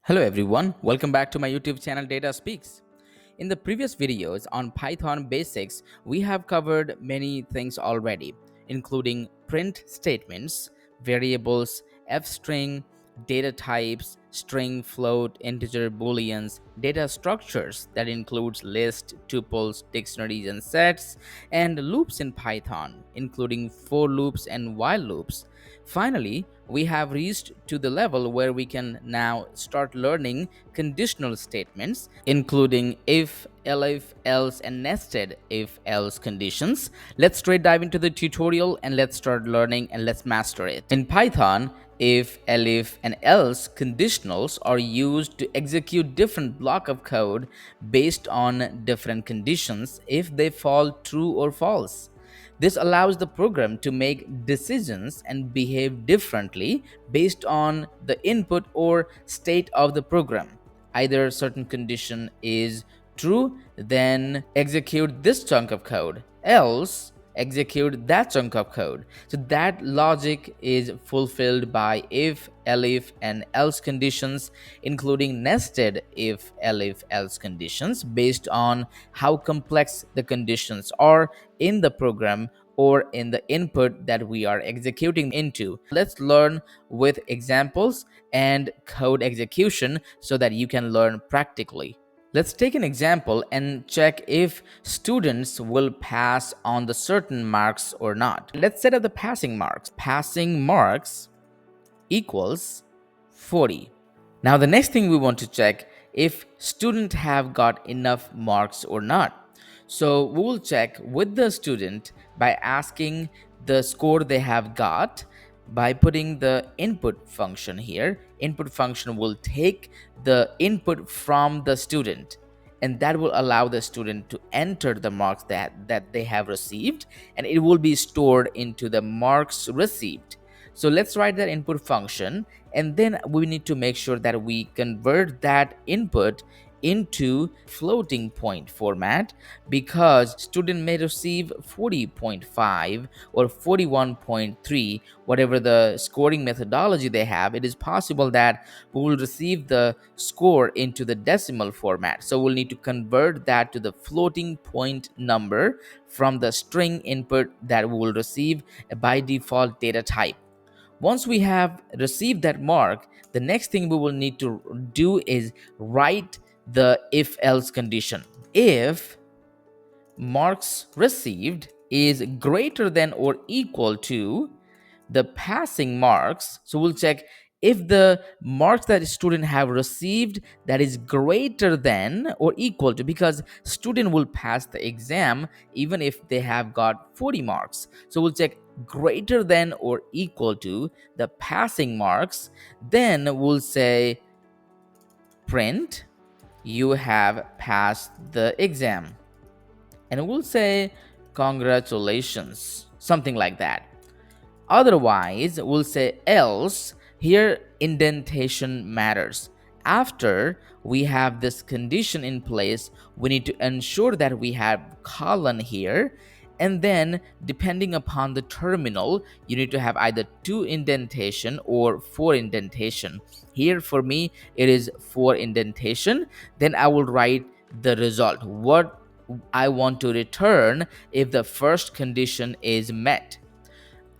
Hello everyone, welcome back to my YouTube channel DataSpeaks. In the previous videos on Python basics, we have covered many things already, including print statements, variables, f-string, data types, string, float, integer, booleans, data structures that includes lists, tuples, dictionaries and sets, and loops in Python, including for loops and while loops. Finally, we have reached to the level where we can now start learning conditional statements, including if, ELIF, else, and nested if else conditions. Let's straight dive into the tutorial and let's start learning and let's master it. In Python, if, ELIF, and else conditionals are used to execute different block of code based on different conditions if they fall true or false. This allows the program to make decisions and behave differently based on the input or state of the program. Either a certain condition is true, then execute this chunk of code, else execute that chunk of code. So that logic is fulfilled by if, ELIF, and else conditions, including nested if, ELIF, else conditions based on how complex the conditions are in the program or in the input that we are executing into. Let's learn with examples and code execution so that you can learn practically. Let's take an example and check if students will pass on the certain marks or not. Let's set up the passing marks. Passing marks equals 40. Now the next thing we want to check if student have got enough marks or not. So we will check with the student by asking the score they have got by putting the input function here. Input function will take the input from the student, and that will allow the student to enter the marks that they have received, and it will be stored into the marks received. So let's write that input function, and then we need to make sure that we convert that input into floating point format, because student may receive 40.5 or 41.3, whatever the scoring methodology they have. It is possible that we will receive the score into the decimal format, so we'll need to convert that to the floating point number from the string input that we will receive by default data type. Once we have received that mark, the next thing we will need to do is write the if else condition. If marks received is greater than or equal to the passing marks, so we'll check if the marks that student have received that is greater than or equal to, because student will pass the exam even if they have got 40 marks. So we'll check greater than or equal to the passing marks. Then we'll say print you have passed the exam, and we'll say congratulations, something like that. Otherwise, we'll say else. Here indentation matters. After we have this condition in place, we need to ensure that we have colon here, and then depending upon the terminal, you need to have either 2 indentation or 4 indentation. Here for me it is 4 indentation. Then I will write the result, what I want to return if the first condition is met.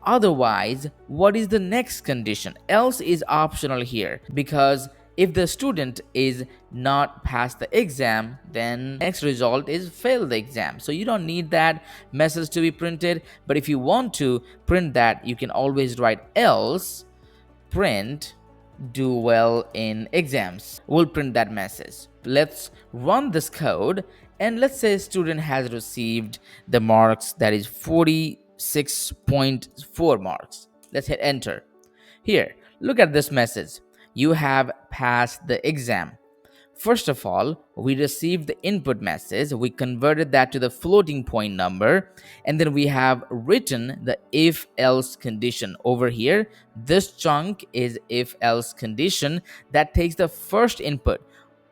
Otherwise, what is the next condition? Else is optional here, because if the student is not passed the exam, then next result is fail the exam. So you don't need that message to be printed. But if you want to print that, you can always write else print do well in exams. We'll print that message. Let's run this code, and let's say student has received the marks that is 46.4 marks. Let's hit enter. Here, look at this message. You have passed the exam. First of all, we received the input message, we converted that to the floating point number, and then we have written the if else condition over here. This chunk is if else condition that takes the first input.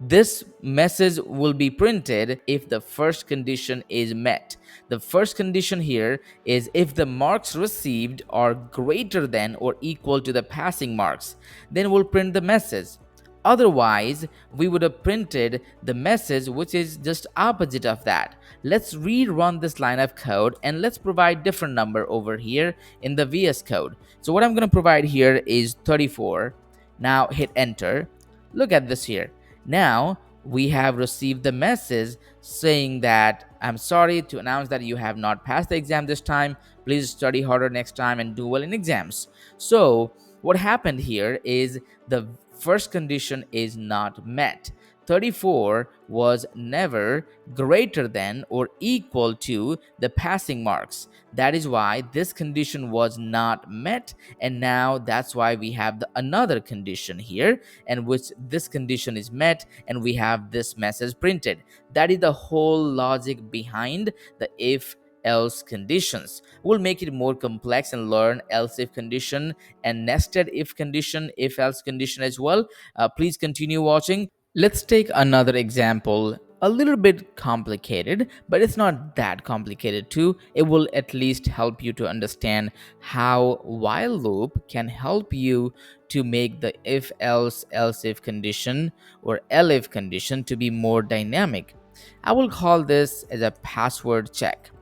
This message will be printed if the first condition is met. The first condition here is if the marks received are greater than or equal to the passing marks. Then we'll print the message. Otherwise, we would have printed the message which is just opposite of that. Let's rerun this line of code and let's provide different number over here in the VS Code. So what I'm going to provide here is 34. Now hit enter. Look at this here. Now we have received the message saying that I'm sorry to announce that you have not passed the exam this time. Please study harder next time and do well in exams. So what happened here is the first condition is not met. 34 was never greater than or equal to the passing marks. That is why this condition was not met, and now that's why we have another condition here, and which this condition is met, and we have this message printed. That is the whole logic behind the if else conditions. We'll make it more complex and learn else if condition and nested if condition, if else condition as well. Please continue watching. Let's take another example, a little bit complicated, but it's not that complicated too. It will at least help you to understand how while loop can help you to make the if else else if condition or elif condition to be more dynamic. I will call this as a password check.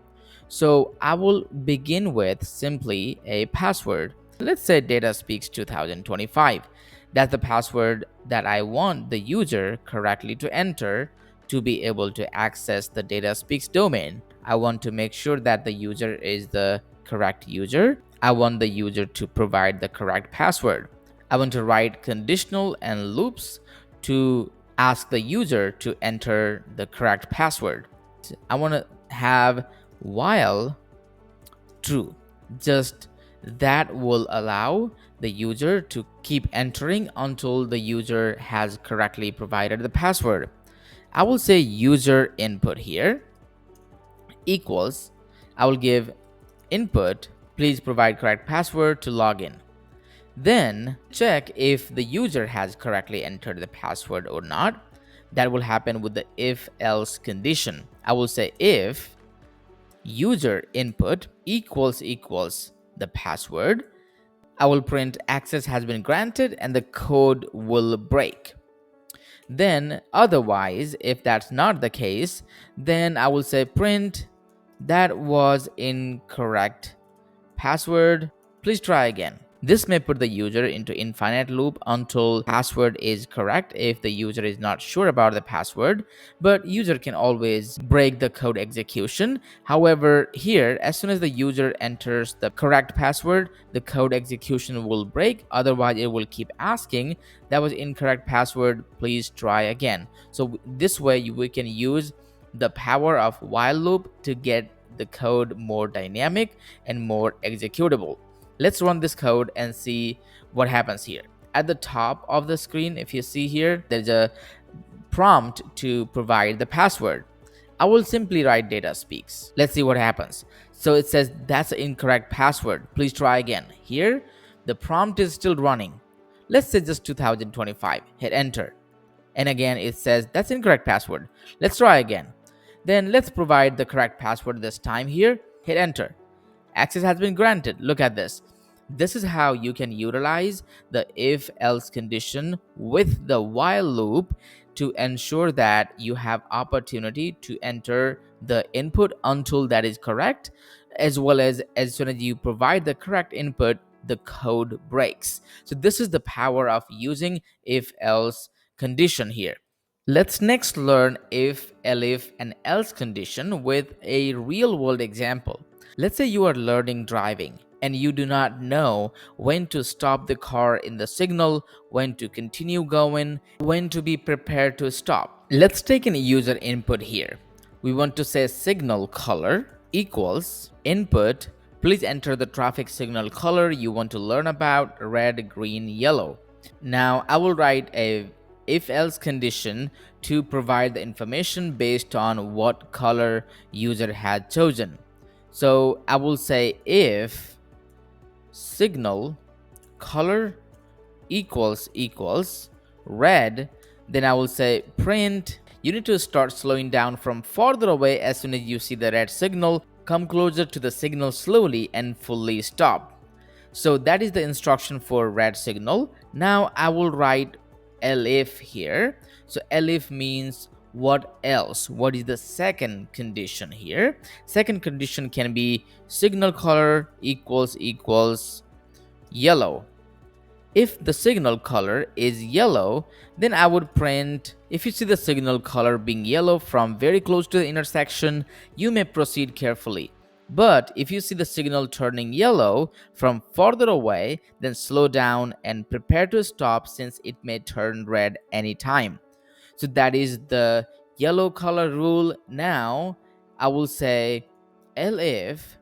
So I will begin with simply a password. Let's say DataSpeaks 2025. That's the password that I want the user correctly to enter to be able to access the DataSpeaks domain. I want to make sure that the user is the correct user. I want the user to provide the correct password. I want to write conditional and loops to ask the user to enter the correct password. I want to have while true. Just that will allow the user to keep entering until the user has correctly provided the password. I will say user input here equals, I will give input, please provide correct password to log in. Then check if the user has correctly entered the password or not. That will happen with the if else condition. I will say if user input equals the password, I will print access has been granted and the code will break. Then otherwise, if that's not the case, then I will say print that was incorrect password, please try again. This may put the user into infinite loop until password is correct if the user is not sure about the password, but user can always break the code execution. However, here, as soon as the user enters the correct password, the code execution will break. Otherwise, it will keep asking, that was incorrect password, please try again. So this way, we can use the power of while loop to get the code more dynamic and more executable. Let's run this code and see what happens here. At the top of the screen, if you see here, there's a prompt to provide the password. I will simply write DataSpeaks. Let's see what happens. So it says that's an incorrect password. Please try again. Here, the prompt is still running. Let's say just 2025. Hit enter. And again, it says that's incorrect password. Let's try again. Then let's provide the correct password this time here. Hit enter. Access has been granted. Look at this. This is how you can utilize the if else condition with the while loop to ensure that you have opportunity to enter the input until that is correct, as well as soon as you provide the correct input, the code breaks. So this is the power of using if else condition here. Let's next learn if, elif, and else condition with a real world example. Let's say you are learning driving and you do not know when to stop the car in the signal, when to continue going, when to be prepared to stop. Let's take an user input here. We want to say signal color equals input. Please enter the traffic signal color you want to learn about, red, green, yellow. Now I will write a if else condition to provide the information based on what color user had chosen. So I will say if signal color equals red, then I will say print. You need to start slowing down from farther away. As soon as you see the red signal, come closer to the signal slowly and fully stop. So that is the instruction for red signal. Now I will write ELIF here. So ELIF means what else? What is the second condition here? Second condition can be signal color equals yellow. If the signal color is yellow, then I would print, if you see the signal color being yellow from very close to the intersection, you may proceed carefully. But if you see the signal turning yellow from farther away, then slow down and prepare to stop, since it may turn red anytime. So that is the yellow color rule. Now I will say ELIF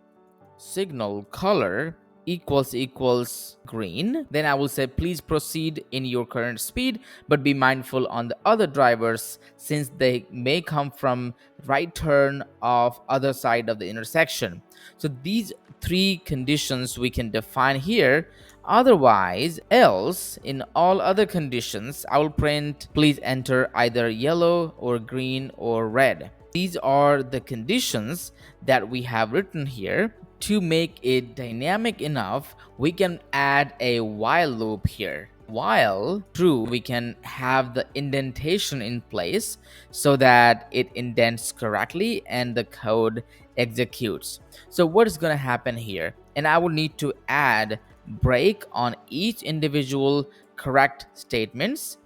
signal color equals green, then I will say please proceed in your current speed, but be mindful on the other drivers, since they may come from right turn of other side of the intersection. So these three conditions we can define here. Otherwise, else in all other conditions, I will print please enter either yellow or green or red. These are the conditions that we have written here. To make it dynamic enough, we can add a while loop here. While true, we can have the indentation in place so that it indents correctly and the code executes. So what is going to happen here? And I will need to add break on each individual correct statements,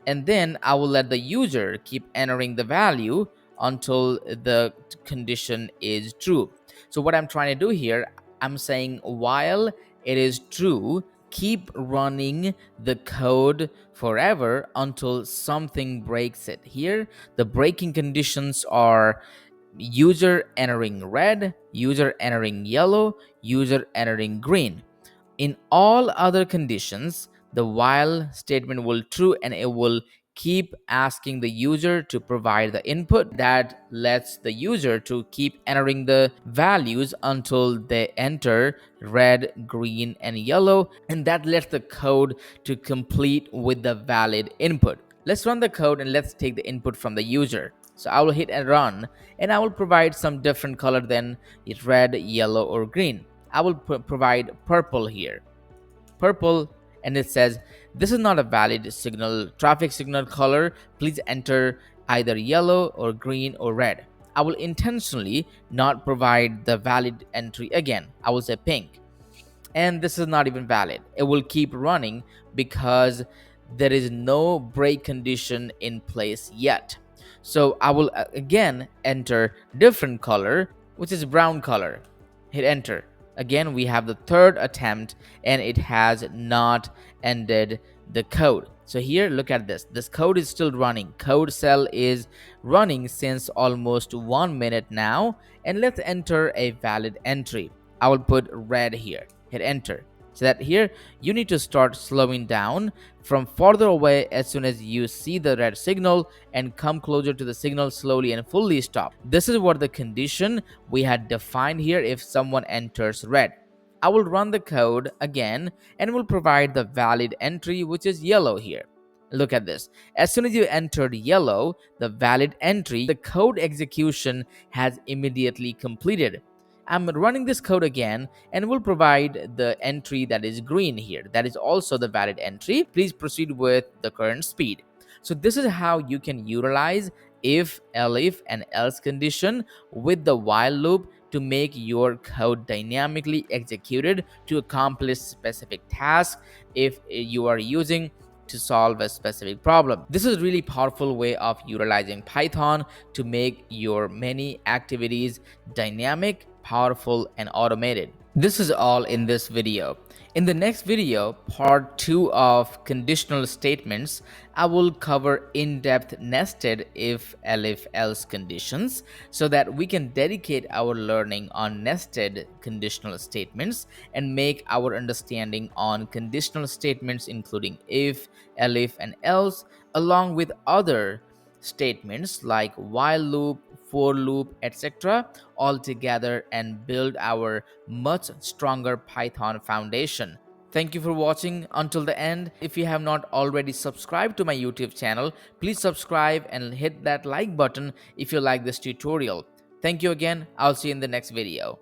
and then I will let the user keep entering the value until the condition is true. So what I'm trying to do here, I'm saying while it is true, keep running the code forever until something breaks it. Here, the breaking conditions are user entering red, user entering yellow, user entering green. In all other conditions, the while statement will true, and it will keep asking the user to provide the input. That lets the user to keep entering the values until they enter red, green, and yellow, and that lets the code to complete with the valid input. Let's run the code and let's take the input from the user. So I will hit and run, and I will provide some different color than it's red, yellow, or green. I will provide purple here, purple, and it says this is not a valid signal traffic signal color, please enter either yellow or green or red. I will intentionally not provide the valid entry again. I will say pink, and this is not even valid. It will keep running because there is no break condition in place yet. So I will again enter different color, which is brown color. Hit enter. Again, we have the third attempt, and it has not ended the code. So here, look at this. This code is still running. Code cell is running since almost 1 minute now. And let's enter a valid entry. I will put red here. Hit enter. So that here you need to start slowing down from farther away as soon as you see the red signal, and come closer to the signal slowly and fully stop. This is what the condition we had defined here if someone enters red. I will run the code again and will provide the valid entry, which is yellow here. Look at this. As soon as you entered yellow, the valid entry, the code execution has immediately completed. I'm running this code again and will provide the entry that is green here. That is also the valid entry. Please proceed with the current speed. So this is how you can utilize if, ELIF, and else condition with the while loop to make your code dynamically executed to accomplish specific tasks if you are using to solve a specific problem. This is a really powerful way of utilizing Python to make your many activities dynamic, powerful, and automated. This is all in this video. In the next video, part 2 of conditional statements, I will cover in-depth nested if, ELIF, else conditions so that we can dedicate our learning on nested conditional statements and make our understanding on conditional statements including if, ELIF, and else, along with other statements like while loop, for loop, etc., all together, and build our much stronger Python foundation. Thank you for watching until the end. If you have not already subscribed to my YouTube channel, please subscribe and hit that like button if you like this tutorial. Thank you again. I'll see you in the next video.